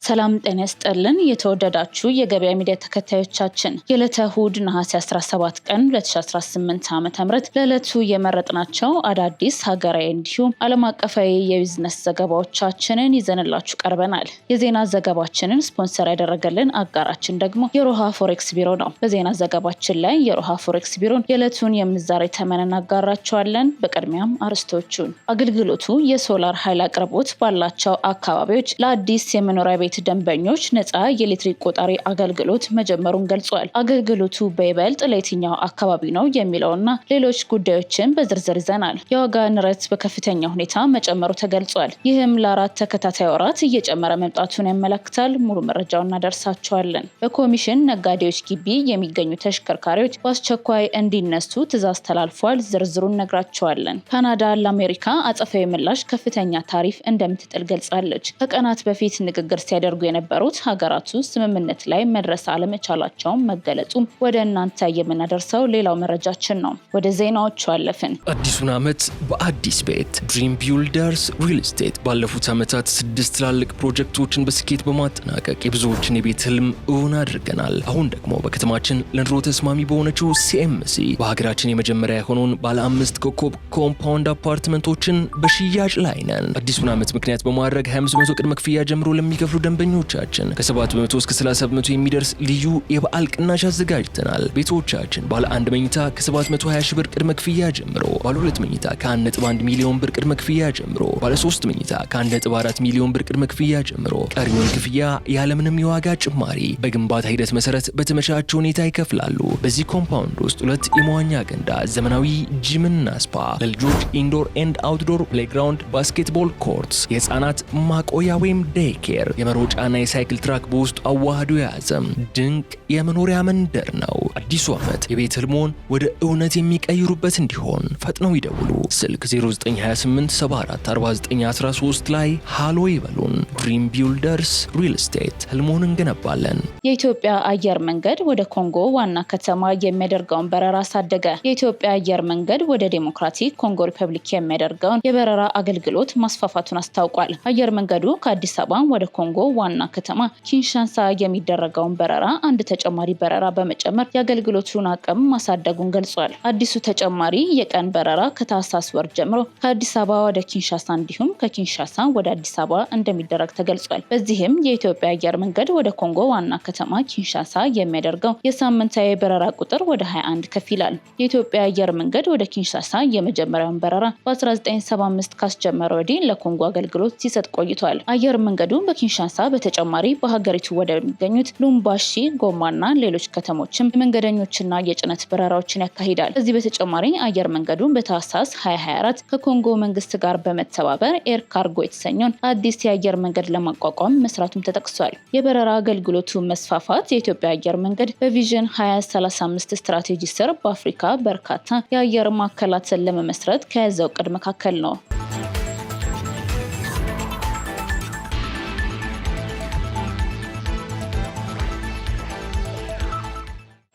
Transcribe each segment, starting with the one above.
ሰላም ጤና ይስጥልን የተወደዳችሁ የገበያ ሚዲያ ተከታዮቻችን የዕለተ እሁድ ነሐሴ 17 ቀን 2018 ዓ.ም ለዕለቱ የመረጥናቸው አዳዲስ ሀገራዊ እንዲሁም ዓለም አቀፋዊ የቢዝነስ ዘገባዎቻችንን ይዘንላችሁ ቀርበናል። የዜና ዘገባችንን ስፖንሰር ያደረገልን አጋራችን ደግሞ የሮሃ ፎሬክስ ቢሮ ነው። በዜና ዘገባችን ላይ የሮሃ ፎሬክስ ቢሮን የዕለቱን የምንዛሬ ተመን እናጋራቸዋለን። በቅድሚያም አርዕስቶቹን። አገልግሎቱ የሶላር ኃይል አቅርቦት ባላቸው አካባቢዎች ለአዲስ የመኖሪያ ቤት ደንበኞች ነፃ የኤሌክትሪክ ቆጣሪ አገልግሎት መጀመሩን ገልጿል። አገልግሎቱ በይበልጥ ለየትኛው አካባቢ ነው የሚለውና ሌሎች ጉዳዮችን በዝርዝር ይዘናል። የዋጋ ንረት በከፍተኛ ሁኔታ መጨመሩ ተገልጿል። ይህም ለአራት ተከታታይ ወራት እየጨመረ መምጣቱን ያመለክታል። ሙሉ መረጃውን እናደርሳቸዋለን። በኮሚሽን ነጋዴዎች ግቢ የሚገኙ ተሽከርካሪዎች በአስቸኳይ እንዲነሱ ትዕዛዝ ተላልፏል። ዝርዝሩን ነግራቸዋለን። ካናዳ ለአሜሪካ አጸፋዊ ምላሽ ከፍተኛ ታሪፍ እንደምትጥል ገልጻለች። ከቀናት በፊት ንግግር ሲያደርጉ የነበሩት ሀገራቱ ስምምነት ላይ መድረስ አለመቻላቸውን መገለጹም ወደ እናንተ የምናደርሰው ሌላው መረጃችን ነው። ወደ ዜናዎቹ አለፍን። አዲሱን ዓመት በአዲስ ቤት ድሪም ቢልደርስ ሪል ስቴት ባለፉት ዓመታት 6 ትላልቅ ፕሮጀክቶችን በስኬት በማጠናቀቅ የብዙዎችን የቤት ህልም እውን አድርገናል። አሁን ደግሞ በከተማችን ለኑሮ ተስማሚ በሆነችው ሲኤምሲ በሀገራችን የመጀመሪያ የሆነውን ባለ 5 ኮከብ ኮምፓውንድ አፓርትመንቶችን በሽያጭ ላይ ነን። አዲሱን ዓመት ምክንያት በማድረግ 25% ቅድመ ክፍያ ጀምሮ ለሚከፍሉ ደንበኞቻችን ከ7% እስከ 30% የሚደርስ ልዩ የበዓል ቅናሽ አዘጋጅተናል። ቤቶቻችን ባለ 1 መኝታ ከ720 ሺህ ብር ቅድመ ክፍያ ጀምሮ፣ ባለ 2 መኝታ ከ1.1 ሚሊዮን ብር ቅድመ ክፍያ ጀምሮ፣ ባለ 3 መኝታ ከ1.4 ሚሊዮን ብር ቅድመ ክፍያ ጀምሮ ቀሪውን ክፍያ ያለምንም የዋጋ ጭማሪ በግንባታ ሂደት መሰረት በተመቻቸ ሁኔታ ይከፍላሉ። በዚህ ኮምፓውንድ ውስጥ 2 የመዋኛ ገንዳ፣ ዘመናዊ ጂምና ስፓ፣ ለልጆች ኢንዶር ኤንድ አውትዶር ፕሌይግራውንድ፣ ባስኬትቦል ኮርትስ፣ የህፃናት ማቆያ ወይም ዴይ ኬር፣ የመሮጫና የሳይክል ትራክ በውስጡ አዋህዶ የያዘ ድንቅ የመኖሪያ መንደር ነው። አዲሱ ዓመት የቤት ህልሞን ወደ እውነት የሚቀይሩበት እንዲሆን ፈጥነው ይደውሉ። ስልክ 0928744913 ላይ ሃሎ ይበሉን። ድሪም ቢልደርስ ሪል ስቴት ህልሞን እንገነባለን። የኢትዮጵያ አየር መንገድ ወደ ኮንጎ ዋና ከተማ የሚያደርገውን በረራ አሳደገ። የኢትዮጵያ አየር መንገድ ወደ ዴሞክራቲክ ኮንጎ ሪፐብሊክ የሚያደርገውን የበረራ አገልግሎት ማስፋፋቱን አስታውቋል። አየር መንገዱ ከአዲስ አበባ ወደ ኮንጎ ዋና ከተማ ኪንሻሳ የሚደረገውን በረራ አንድ ተጨማሪ በረራ በመጨመር የአገልግሎቱን አቅም ማሳደጉን ገልጿል። አዲሱ ተጨማሪ የቀን በረራ ከታህሳስ ወር ጀምሮ ከአዲስ አበባ ወደ ኪንሻሳ እንዲሁም ከኪንሻሳ ወደ አዲስ አበባ እንደሚደረግ ተገልጿል። በዚህም የኢትዮጵያ አየር መንገድ ወደ ኮንጎ ዋና ከተማ ኪንሻሳ የሚያደርገው የሳምንታዊ በረራ ቁጥር ወደ 21 ከፍ ይላል። የኢትዮጵያ አየር መንገድ ወደ ኪንሻሳ የመጀመሪያውን በረራ በ1975 ካስጀመረ ወዲህ ለኮንጎ አገልግሎት ሲሰጥ ቆይቷል። አየር መንገዱ በኪንሻሳ በተጨማሪ በሀገሪቱ ወደሚገኙት ሉምባሺ፣ ጎማና ሌሎች ከተሞችም የመንገደኞችና የጭነት በረራዎችን ያካሂዳል። ከዚህ በተጨማሪ አየር መንገዱ በታህሳስ 2024 ከኮንጎ መንግስት ጋር በመተባበር ኤር ካርጎ የተሰኘውን አዲስ የአየር መንገድ ለማቋቋም መስራቱም ተጠቅሷል። የበረራ አገልግሎቱ መስፋፋት የኢትዮጵያ አየር መንገድ በቪዥን 2035 ስትራቴጂ ስር በአፍሪካ በርካታ የአየር ማዕከላትን ለመመስረት ከያዘው እቅድ መካከል ነው።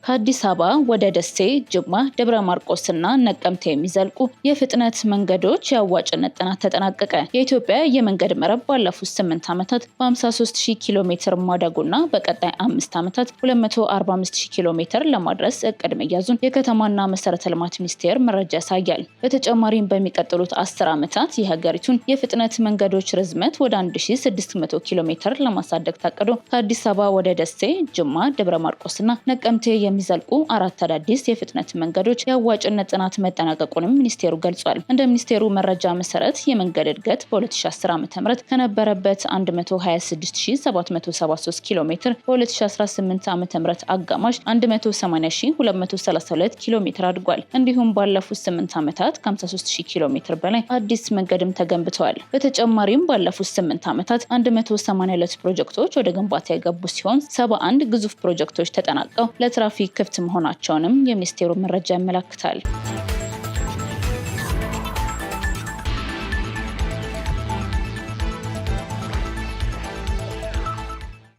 ከአዲስ አበባ ወደ ደሴ፣ ጅማ፣ ደብረ ማርቆስና ነቀምቴ የሚዘልቁ የፍጥነት መንገዶች የአዋጭነት ጥናት ተጠናቀቀ። የኢትዮጵያ የመንገድ መረብ ባለፉት 8 ዓመታት በ53000 ኪሎ ሜትር ማደጉና በቀጣይ 5 ዓመታት 245000 ኪሎ ሜትር ለማድረስ እቅድ መያዙን የከተማና መሰረተ ልማት ሚኒስቴር መረጃ ያሳያል። በተጨማሪም በሚቀጥሉት 10 ዓመታት የሀገሪቱን የፍጥነት መንገዶች ርዝመት ወደ 1600 ኪሎ ሜትር ለማሳደግ ታቅዶ ከአዲስ አበባ ወደ ደሴ፣ ጅማ፣ ደብረ ማርቆስና ነቀምቴ የሚዘልቁ 4 አዳዲስ የፍጥነት መንገዶች የአዋጭነት ጥናት መጠናቀቁንም ሚኒስቴሩ ገልጿል። እንደ ሚኒስቴሩ መረጃ መሰረት የመንገድ እድገት በ2010 ዓ.ም ከነበረበት 126773 ኪሎ ሜትር በ2018 ዓ.ም አጋማሽ 180232 ኪሎ ሜትር አድጓል። እንዲሁም ባለፉት 8 ዓመታት ከ53000 ኪሎ ሜትር በላይ አዲስ መንገድም ተገንብተዋል። በተጨማሪም ባለፉት 8 ዓመታት 182 ፕሮጀክቶች ወደ ግንባታ የገቡ ሲሆን 71 ግዙፍ ፕሮጀክቶች ተጠናቀው ለትራፊክ ክፍት መሆናቸውንም የሚኒስቴሩ መረጃ ያመለክታል።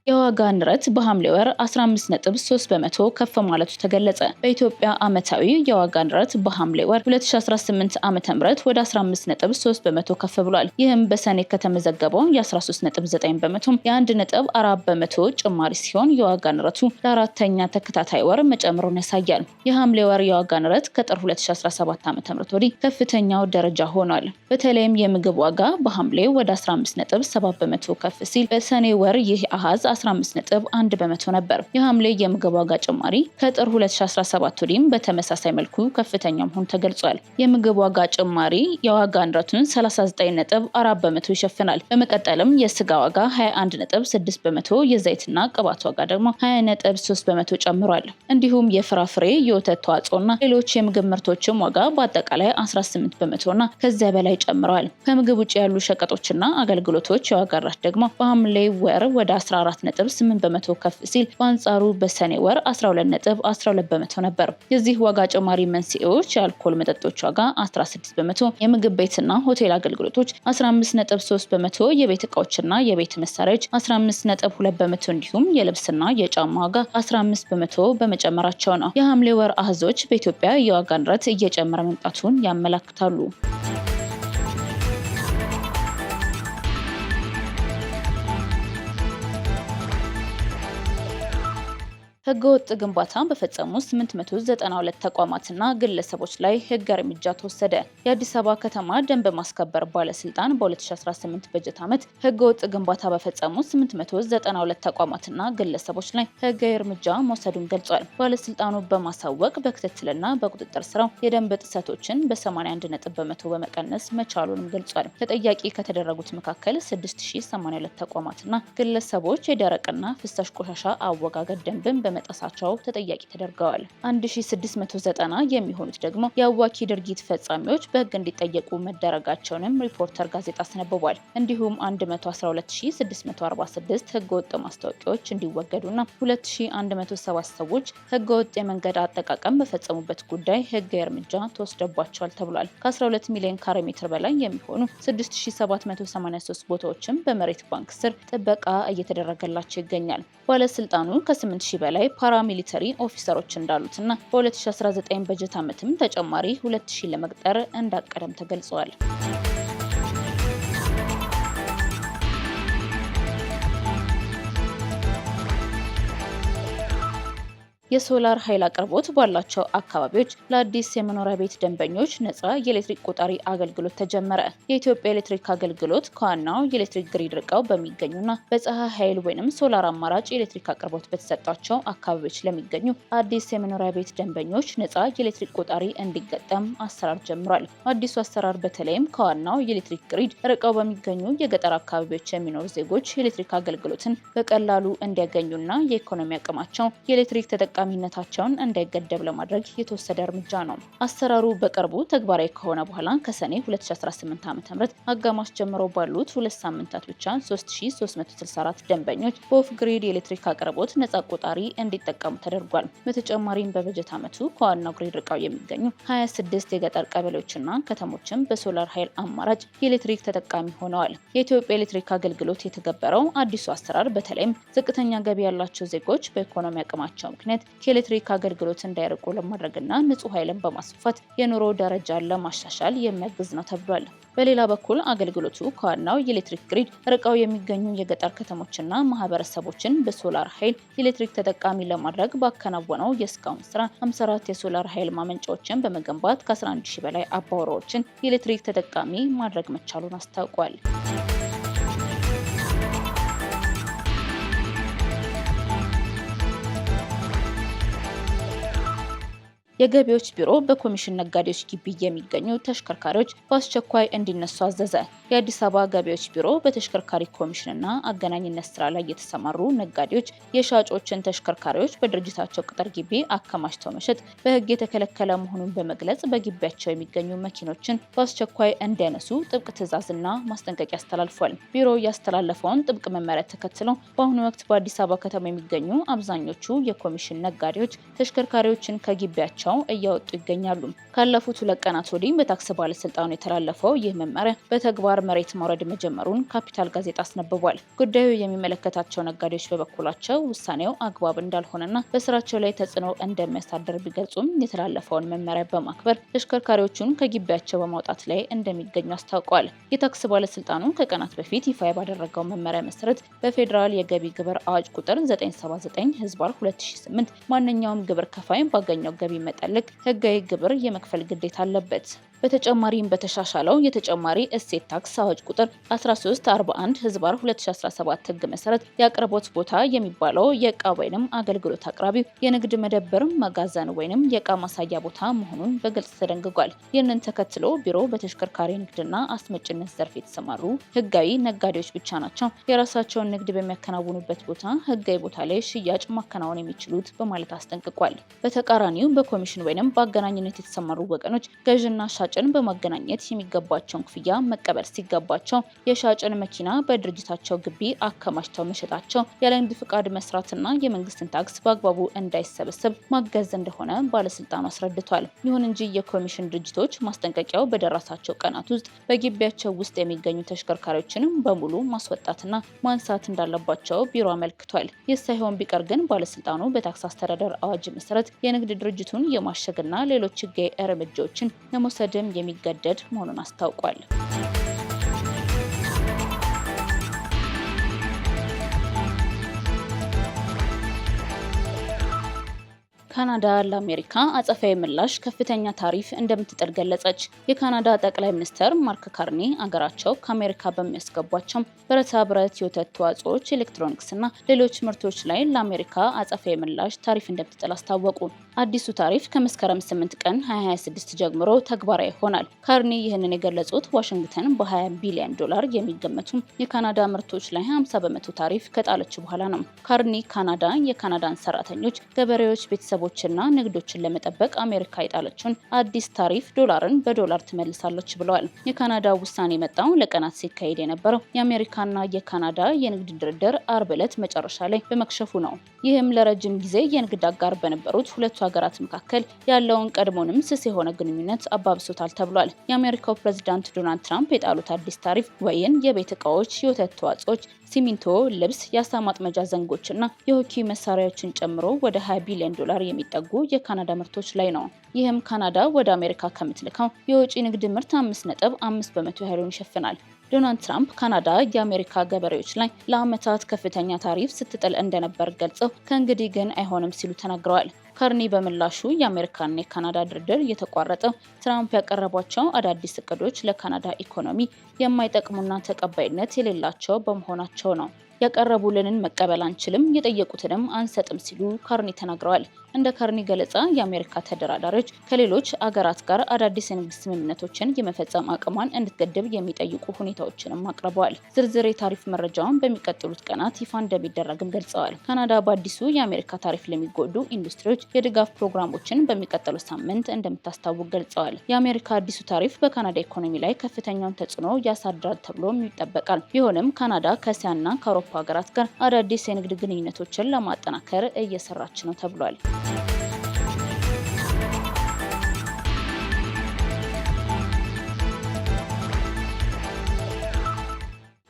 የዋጋ ንረት በሐምሌ ወር 15.3 በመቶ ከፍ ማለቱ ተገለጸ። በኢትዮጵያ ዓመታዊ የዋጋ ንረት በሐምሌ ወር 2018 ዓ.ም ወደ 15.3 በመቶ ከፍ ብሏል። ይህም በሰኔ ከተመዘገበው የ13.9 በመቶ የ1.4 በመቶ ጭማሪ ሲሆን የዋጋ ንረቱ ለአራተኛ ተከታታይ ወር መጨመሩን ያሳያል። የሐምሌ ወር የዋጋ ንረት ከጥር 2017 ዓ.ም ወዲህ ከፍተኛው ደረጃ ሆኗል። በተለይም የምግብ ዋጋ በሐምሌ ወደ 15.7 በመቶ ከፍ ሲል በሰኔ ወር ይህ አሃዝ 15.1 በመቶ ነበር። የሐምሌ የምግብ ዋጋ ጭማሪ ከጥር 2017 ወዲህም በተመሳሳይ መልኩ ከፍተኛ መሆኑ ተገልጿል። የምግብ ዋጋ ጭማሪ የዋጋ ንረቱን 39.4 በመቶ ይሸፍናል። በመቀጠልም የስጋ ዋጋ 21.6 በመቶ፣ የዘይትና ቅባት ዋጋ ደግሞ 20.3 በመቶ ጨምሯል። እንዲሁም የፍራፍሬ፣ የወተት ተዋጽኦና ሌሎች የምግብ ምርቶችም ዋጋ በአጠቃላይ 18 በመቶና ከዚያ በላይ ጨምረዋል። ከምግብ ውጭ ያሉ ሸቀጦችና አገልግሎቶች የዋጋ ንረት ደግሞ በሐምሌ ወር ወደ 14.8 በመቶ ከፍ ሲል በአንጻሩ በሰኔ ወር 12.12 በመቶ ነበር። የዚህ ዋጋ ጭማሪ መንስኤዎች የአልኮል መጠጦች ዋጋ 16 በመቶ፣ የምግብ ቤትና ሆቴል አገልግሎቶች 15.3 በመቶ፣ የቤት ዕቃዎችና የቤት መሳሪያዎች 15.2 በመቶ እንዲሁም የልብስና የጫማ ዋጋ 15 በመቶ በመጨመራቸው ነው። የሐምሌ ወር አሃዞች በኢትዮጵያ የዋጋ ንረት እየጨመረ መምጣቱን ያመላክታሉ። ህገወጥ ግንባታ በፈጸሙ 892 ተቋማትና ግለሰቦች ላይ ህግ እርምጃ ተወሰደ። የአዲስ አበባ ከተማ ደንብ ማስከበር ባለስልጣን በ2018 በጀት ዓመት ህገወጥ ግንባታ በፈጸሙ 892 ተቋማትና ግለሰቦች ላይ ህጋዊ እርምጃ መውሰዱን ገልጿል። ባለስልጣኑ በማሳወቅ በክትትልና በቁጥጥር ስራው የደንብ ጥሰቶችን በ81 በመቶ በመቀነስ መቻሉንም ገልጿል። ተጠያቂ ከተደረጉት መካከል 6082 ተቋማትና ግለሰቦች የደረቅና ፍሳሽ ቆሻሻ አወጋገድ ደንብን መጣሳቸው ተጠያቂ ተደርገዋል። 1690 የሚሆኑት ደግሞ የአዋኪ ድርጊት ፈጻሚዎች በህግ እንዲጠየቁ መደረጋቸውንም ሪፖርተር ጋዜጣ አስነብቧል። እንዲሁም 112646 ህገወጥ ማስታወቂያዎች እንዲወገዱና 2107 ሰዎች ህገወጥ የመንገድ አጠቃቀም በፈጸሙበት ጉዳይ ህጋዊ እርምጃ ተወስደባቸዋል ተብሏል። ከ12 ሚሊዮን ካሬ ሜትር በላይ የሚሆኑ 6783 ቦታዎችም በመሬት ባንክ ስር ጥበቃ እየተደረገላቸው ይገኛል። ባለስልጣኑ ከ8000 በላይ ፓራሚሊተሪ ኦፊሰሮች እንዳሉትና በ2019 በጀት ዓመትም ተጨማሪ 2000 ለመቅጠር እንዳቀደም ተገልጿል። የሶላር ኃይል አቅርቦት ባላቸው አካባቢዎች ለአዲስ የመኖሪያ ቤት ደንበኞች ነፃ የኤሌክትሪክ ቆጣሪ አገልግሎት ተጀመረ። የኢትዮጵያ ኤሌክትሪክ አገልግሎት ከዋናው የኤሌክትሪክ ግሪድ ርቀው በሚገኙና በፀሐይ ኃይል ወይም ሶላር አማራጭ የኤሌክትሪክ አቅርቦት በተሰጣቸው አካባቢዎች ለሚገኙ አዲስ የመኖሪያ ቤት ደንበኞች ነፃ የኤሌክትሪክ ቆጣሪ እንዲገጠም አሰራር ጀምሯል። አዲሱ አሰራር በተለይም ከዋናው የኤሌክትሪክ ግሪድ ርቀው በሚገኙ የገጠር አካባቢዎች የሚኖሩ ዜጎች የኤሌክትሪክ አገልግሎትን በቀላሉ እንዲያገኙና የኢኮኖሚ አቅማቸው የኤሌክትሪክ ተጠቃሚነታቸውን እንዳይገደብ ለማድረግ የተወሰደ እርምጃ ነው። አሰራሩ በቅርቡ ተግባራዊ ከሆነ በኋላ ከሰኔ 2018 ዓ.ም አጋማሽ ጀምሮ ባሉት 2 ሳምንታት ብቻ 3364 ደንበኞች በኦፍ ግሪድ የኤሌክትሪክ አቅርቦት ነፃ ቆጣሪ እንዲጠቀሙ ተደርጓል። በተጨማሪም በበጀት ዓመቱ ከዋናው ግሪድ ርቀው የሚገኙ 26 የገጠር ቀበሌዎችና ከተሞችም በሶላር ኃይል አማራጭ የኤሌክትሪክ ተጠቃሚ ሆነዋል። የኢትዮጵያ ኤሌክትሪክ አገልግሎት የተገበረው አዲሱ አሰራር በተለይም ዝቅተኛ ገቢ ያላቸው ዜጎች በኢኮኖሚ አቅማቸው ምክንያት ከኤሌክትሪክ አገልግሎት እንዳይርቁ ለማድረግና ንጹህ ኃይልን በማስፋፋት የኑሮ ደረጃን ለማሻሻል የሚያግዝ ነው ተብሏል። በሌላ በኩል አገልግሎቱ ከዋናው የኤሌክትሪክ ግሪድ ርቀው የሚገኙ የገጠር ከተሞችና ማህበረሰቦችን በሶላር ኃይል የኤሌክትሪክ ተጠቃሚ ለማድረግ ባከናወነው የእስካሁን ስራ 54 የሶላር ኃይል ማመንጫዎችን በመገንባት ከ11000 በላይ አባወራዎችን የኤሌክትሪክ ተጠቃሚ ማድረግ መቻሉን አስታውቋል። የገቢዎች ቢሮ በኮሚሽን ነጋዴዎች ግቢ የሚገኙ ተሽከርካሪዎች በአስቸኳይ እንዲነሱ አዘዘ። የአዲስ አበባ ገቢዎች ቢሮ በተሽከርካሪ ኮሚሽንና አገናኝነት ስራ ላይ የተሰማሩ ነጋዴዎች የሻጮችን ተሽከርካሪዎች በድርጅታቸው ቅጥር ግቢ አከማችተው መሸጥ በሕግ የተከለከለ መሆኑን በመግለጽ በግቢያቸው የሚገኙ መኪኖችን በአስቸኳይ እንዲያነሱ ጥብቅ ትዕዛዝና ማስጠንቀቂያ አስተላልፏል። ቢሮ ያስተላለፈውን ጥብቅ መመሪያ ተከትሎ በአሁኑ ወቅት በአዲስ አበባ ከተማ የሚገኙ አብዛኞቹ የኮሚሽን ነጋዴዎች ተሽከርካሪዎችን ከግቢያቸው እያወጡ ይገኛሉ። ካለፉት 2 ቀናት ወዲህ በታክስ ባለስልጣኑ የተላለፈው ይህ መመሪያ በተግባር መሬት መውረድ መጀመሩን ካፒታል ጋዜጣ አስነብቧል። ጉዳዩ የሚመለከታቸው ነጋዴዎች በበኩላቸው ውሳኔው አግባብ እንዳልሆነና በስራቸው ላይ ተጽዕኖ እንደሚያሳድር ቢገልጹም የተላለፈውን መመሪያ በማክበር ተሽከርካሪዎቹን ከግቢያቸው በማውጣት ላይ እንደሚገኙ አስታውቀዋል። የታክስ ባለስልጣኑ ከቀናት በፊት ይፋ ባደረገው መመሪያ መሰረት በፌዴራል የገቢ ግብር አዋጅ ቁጥር 979/2008 ማንኛውም ግብር ከፋይ ባገኘው ገቢ መጠን ልክ ህጋዊ ግብር የመክፈል ግዴታ አለበት። በተጨማሪም በተሻሻለው የተጨማሪ እሴት ታክስ አዋጅ ቁጥር 1341/2017 ህግ መሰረት የአቅርቦት ቦታ የሚባለው የእቃ ወይንም አገልግሎት አቅራቢው የንግድ መደብር፣ መጋዘን ወይንም የእቃ ማሳያ ቦታ መሆኑን በግልጽ ተደንግጓል። ይህንን ተከትሎ ቢሮ በተሽከርካሪ ንግድና አስመጭነት ዘርፍ የተሰማሩ ህጋዊ ነጋዴዎች ብቻ ናቸው የራሳቸውን ንግድ በሚያከናውኑበት ቦታ ህጋዊ ቦታ ላይ ሽያጭ ማከናወን የሚችሉት በማለት አስጠንቅቋል። በተቃራኒው በኮሚሽን ወይንም በአገናኝነት የተሰማሩ ወገኖች ገዥና ሻጭን በማገናኘት የሚገባቸውን ክፍያ መቀበል ሲገባቸው የሻጭን መኪና በድርጅታቸው ግቢ አከማችተው መሸጣቸው ያለ ንግድ ፍቃድ መስራትና የመንግስትን ታክስ በአግባቡ እንዳይሰበሰብ ማገዝ እንደሆነ ባለስልጣኑ አስረድቷል። ይሁን እንጂ የኮሚሽን ድርጅቶች ማስጠንቀቂያው በደረሳቸው ቀናት ውስጥ በግቢያቸው ውስጥ የሚገኙ ተሽከርካሪዎችን በሙሉ ማስወጣትና ማንሳት እንዳለባቸው ቢሮ አመልክቷል። ይህ ሳይሆን ቢቀር ግን ባለስልጣኑ በታክስ አስተዳደር አዋጅ መሰረት የንግድ ድርጅቱን የማሸግና ሌሎች ህጋዊ እርምጃዎችን ለመውሰድ የሚገደድ መሆኑን አስታውቋል። ካናዳ ለአሜሪካ አጸፋዊ ምላሽ ከፍተኛ ታሪፍ እንደምትጥል ገለጸች። የካናዳ ጠቅላይ ሚኒስትር ማርክ ካርኒ አገራቸው ከአሜሪካ በሚያስገቧቸው ብረታ ብረት፣ የወተት ተዋጽኦዎች፣ ኤሌክትሮኒክስና ሌሎች ምርቶች ላይ ለአሜሪካ አጸፋዊ ምላሽ ታሪፍ እንደምትጥል አስታወቁ። አዲሱ ታሪፍ ከመስከረም 8 ቀን 2026 ጀምሮ ተግባራዊ ይሆናል። ካርኒ ይህንን የገለጹት ዋሽንግተን በ20 ቢሊዮን ዶላር የሚገመቱ የካናዳ ምርቶች ላይ 50 በመቶ ታሪፍ ከጣለች በኋላ ነው። ካርኒ ካናዳ የካናዳን ሰራተኞች፣ ገበሬዎች፣ ቤተሰቦችና ንግዶችን ለመጠበቅ አሜሪካ የጣለችውን አዲስ ታሪፍ ዶላርን በዶላር ትመልሳለች ብለዋል። የካናዳ ውሳኔ የመጣው ለቀናት ሲካሄድ የነበረው የአሜሪካና የካናዳ የንግድ ድርድር አርብ ዕለት መጨረሻ ላይ በመክሸፉ ነው። ይህም ለረጅም ጊዜ የንግድ አጋር በነበሩት ሁለቱ ሀገራት መካከል ያለውን ቀድሞንም ስስ የሆነ ግንኙነት አባብሶታል ተብሏል። የአሜሪካው ፕሬዝዳንት ዶናልድ ትራምፕ የጣሉት አዲስ ታሪፍ ወይን የቤት እቃዎች፣ የወተት ተዋጽኦች፣ ሲሚንቶ፣ ልብስ፣ የአሳ ማጥመጃ ዘንጎችና የሆኪ መሳሪያዎችን ጨምሮ ወደ 20 ቢሊዮን ዶላር የሚጠጉ የካናዳ ምርቶች ላይ ነው። ይህም ካናዳ ወደ አሜሪካ ከምትልከው የውጭ ንግድ ምርት 5.5 በመቶ ያህሉን ይሸፍናል። ዶናልድ ትራምፕ ካናዳ የአሜሪካ ገበሬዎች ላይ ለዓመታት ከፍተኛ ታሪፍ ስትጥል እንደነበር ገልጸው ከእንግዲህ ግን አይሆንም ሲሉ ተናግረዋል። ካርኒ በምላሹ የአሜሪካና የካናዳ ድርድር የተቋረጠው ትራምፕ ያቀረቧቸው አዳዲስ እቅዶች ለካናዳ ኢኮኖሚ የማይጠቅሙና ተቀባይነት የሌላቸው በመሆናቸው ነው። ያቀረቡልንን መቀበል አንችልም፣ የጠየቁትንም አንሰጥም ሲሉ ካርኒ ተናግረዋል። እንደ ካርኒ ገለጻ የአሜሪካ ተደራዳሪዎች ከሌሎች አገራት ጋር አዳዲስ የንግድ ስምምነቶችን የመፈጸም አቅሟን እንድትገድብ የሚጠይቁ ሁኔታዎችንም አቅርበዋል። ዝርዝር የታሪፍ መረጃውን በሚቀጥሉት ቀናት ይፋ እንደሚደረግም ገልጸዋል። ካናዳ በአዲሱ የአሜሪካ ታሪፍ ለሚጎዱ ኢንዱስትሪዎች የድጋፍ ፕሮግራሞችን በሚቀጥሉት ሳምንት እንደምታስታውቅ ገልጸዋል። የአሜሪካ አዲሱ ታሪፍ በካናዳ ኢኮኖሚ ላይ ከፍተኛውን ተጽዕኖ ያሳድራል ተብሎም ይጠበቃል። ቢሆንም ካናዳ ከእስያና ከአውሮፓ ሀገራት ጋር አዳዲስ የንግድ ግንኙነቶችን ለማጠናከር እየሰራች ነው ተብሏል።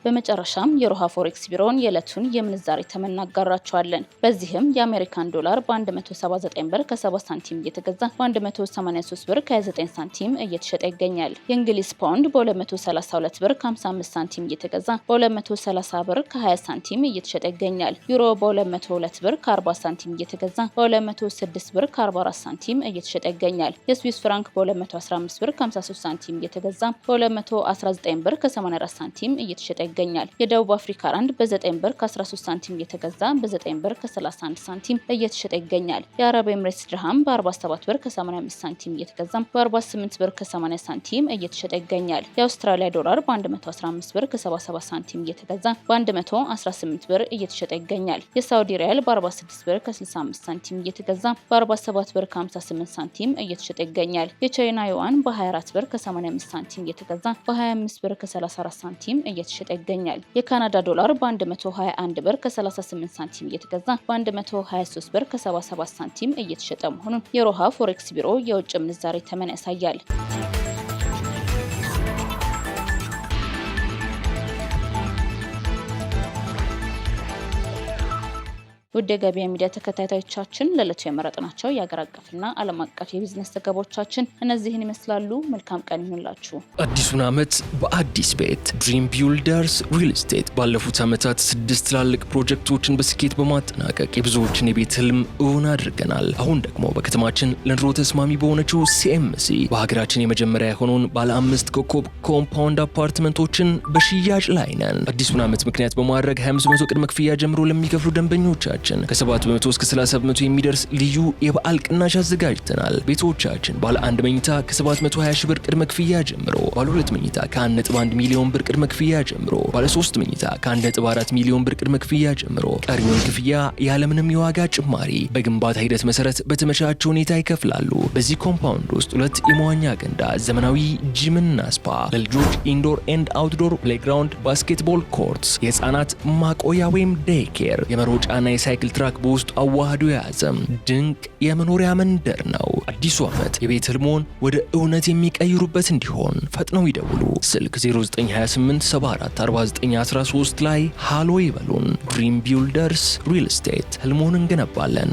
በመጨረሻም የሮሃ ፎሬክስ ቢሮን የዕለቱን የምንዛሬ ተመን እናጋራቸዋለን። በዚህም የአሜሪካን ዶላር በ179 ብር ከ70 ሳንቲም እየተገዛ በ183 ብር ከ29 ሳንቲም እየተሸጠ ይገኛል። የእንግሊዝ ፓውንድ በ232 ብር ከ55 ሳንቲም እየተገዛ በ230 ብር ከ20 ሳንቲም እየተሸጠ ይገኛል። ዩሮ በ202 ብር ከ40 ሳንቲም እየተገዛ በ206 ብር ከ44 ሳንቲም እየተሸጠ ይገኛል። የስዊስ ፍራንክ በ215 ብር ከ53 ሳንቲም እየተገዛ በ219 ብር ከ84 ሳንቲም እየተሸጠ ይገኛል። የደቡብ አፍሪካ ራንድ በ9 ብር ከ13 ሳንቲም እየተገዛ በ9 ብር ከ31 ሳንቲም እየተሸጠ ይገኛል። የአረብ ኤምሬትስ ድርሃም በ47 ብር ከ85 ሳንቲም እየተገዛ በ48 ብር ከ80 ሳንቲም እየተሸጠ ይገኛል። የአውስትራሊያ ዶላር በ115 ብር ከ77 ሳንቲም እየተገዛ በ118 ብር እየተሸጠ ይገኛል። የሳውዲ ሪያል በ46 ብር ከ65 ሳንቲም እየተገዛ በ47 ብር ከ58 ሳንቲም እየተሸጠ ይገኛል። የቻይና ዩዋን በ24 ብር ከ85 ሳንቲም እየተገዛ በ25 ብር ከ34 ሳንቲም እየተሸጠ ይገኛል። የካናዳ ዶላር በ121 ብር ከ38 ሳንቲም እየተገዛ በ123 ብር ከ77 ሳንቲም እየተሸጠ መሆኑን የሮሃ ፎሬክስ ቢሮ የውጭ ምንዛሬ ተመን ያሳያል። ውድ የገበያ ሚዲያ ተከታታዮቻችን ለዕለቱ የመረጥናቸው የአገር አቀፍና ዓለም አቀፍ የቢዝነስ ዘገባዎቻችን እነዚህን ይመስላሉ። መልካም ቀን ይሁንላችሁ። አዲሱን ዓመት በአዲስ ቤት ድሪም ቢልደርስ ሪል ስቴት ባለፉት ዓመታት 6 ትላልቅ ፕሮጀክቶችን በስኬት በማጠናቀቅ የብዙዎችን የቤት ህልም እውን አድርገናል። አሁን ደግሞ በከተማችን ለኑሮ ተስማሚ በሆነችው ሲኤምሲ በሀገራችን የመጀመሪያ የሆነውን ባለ 5 ኮከብ ኮምፓውንድ አፓርትመንቶችን በሽያጭ ላይ ነን። አዲሱን ዓመት ምክንያት በማድረግ 25% ቅድመ ክፍያ ጀምሮ ለሚከፍሉ ደንበኞቻችን ከ7% እስከ 30% የሚደርስ ልዩ የበዓል ቅናሽ አዘጋጅተናል። ቤቶቻችን ባለ 1 መኝታ ከ720 ሺህ ብር ቅድመ ክፍያ ጀምሮ፣ ባለ 2 መኝታ ከ1.1 ሚሊዮን ብር ቅድመ ክፍያ ጀምሮ፣ ባለ 3 መኝታ ከ1.4 ሚሊዮን ብር ቅድመ ክፍያ ጀምሮ ቀሪውን ክፍያ ያለምንም የዋጋ ጭማሪ በግንባታ ሂደት መሰረት በተመቻቸ ሁኔታ ይከፍላሉ። በዚህ ኮምፓውንድ ውስጥ 2 የመዋኛ ገንዳ፣ ዘመናዊ ጂምና ስፓ፣ ለልጆች ኢንዶር ኤንድ አውትዶር ፕሌይግራውንድ፣ ባስኬትቦል ኮርትስ፣ የህፃናት ማቆያ ወይም ዴይ ኬር፣ የመሮጫና የሳይክል ትራክ በውስጡ አዋህዶ የያዘ ድንቅ የመኖሪያ መንደር ነው። አዲሱ ዓመት የቤት ህልሞን ወደ እውነት የሚቀይሩበት እንዲሆን ፈጥነው ይደውሉ። ስልክ 0928 744913 ላይ ሃሎ ይበሉን። ድሪም ቢልደርስ ሪል ስቴት ህልሞን እንገነባለን።